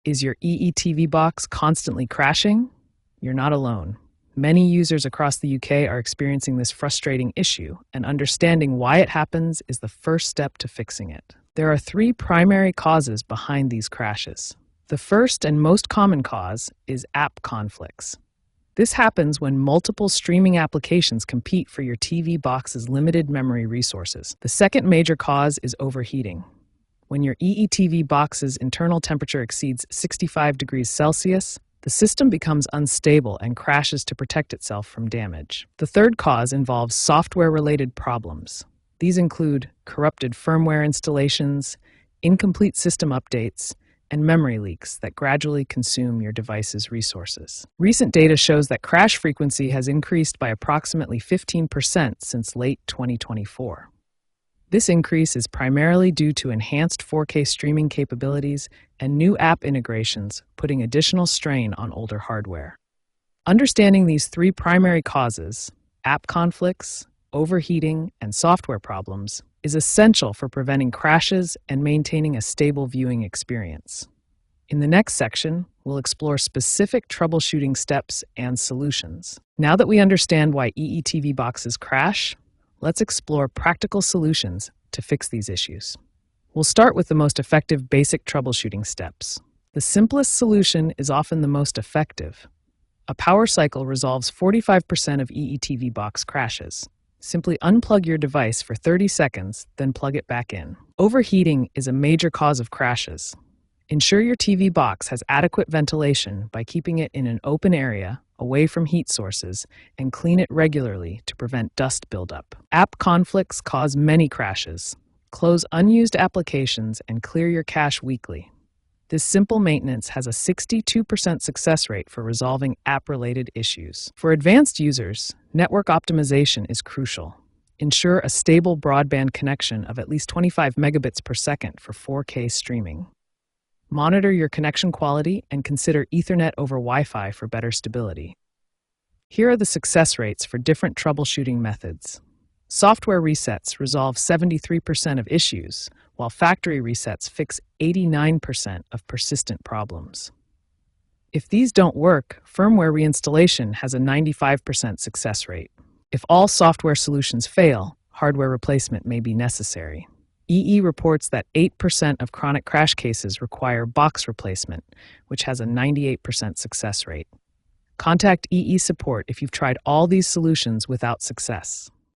Is your EE box constantly crashing? You're not alone. Many users across the UK are experiencing this frustrating issue, and understanding why it happens is the first step to fixing it. There are three primary causes behind these crashes. The first and most common cause is app conflicts. This happens when multiple streaming applications compete for your TV box's limited memory resources. The second major cause is overheating. When your EE box's internal temperature exceeds 65 degrees Celsius, the system becomes unstable and crashes to protect itself from damage. The third cause involves software-related problems. These include corrupted firmware installations, incomplete system updates, and memory leaks that gradually consume your device's resources. Recent data shows that crash frequency has increased by approximately 15% since late 2024. This increase is primarily due to enhanced 4K streaming capabilities and new app integrations, putting additional strain on older hardware. Understanding these three primary causes, app conflicts, overheating, and software problems, is essential for preventing crashes and maintaining a stable viewing experience. In the next section, we'll explore specific troubleshooting steps and solutions. Now that we understand why EE boxes crash, let's explore practical solutions to fix these issues. We'll start with the most effective basic troubleshooting steps. The simplest solution is often the most effective. A power cycle resolves 45% of EE box crashes. Simply unplug your device for 30 seconds, then plug it back in. Overheating is a major cause of crashes. Ensure your TV box has adequate ventilation by keeping it in an open area, away from heat sources, and clean it regularly to prevent dust buildup. App conflicts cause many crashes. Close unused applications and clear your cache weekly. This simple maintenance has a 62% success rate for resolving app-related issues. For advanced users, network optimization is crucial. Ensure a stable broadband connection of at least 25 megabits per second for 4K streaming. Monitor your connection quality and consider Ethernet over Wi-Fi for better stability. Here are the success rates for different troubleshooting methods. Software resets resolve 73% of issues, while factory resets fix 89% of persistent problems. If these don't work, firmware reinstallation has a 95% success rate. If all software solutions fail, hardware replacement may be necessary. EE reports that 8% of chronic crash cases require box replacement, which has a 98% success rate. Contact EE support if you've tried all these solutions without success.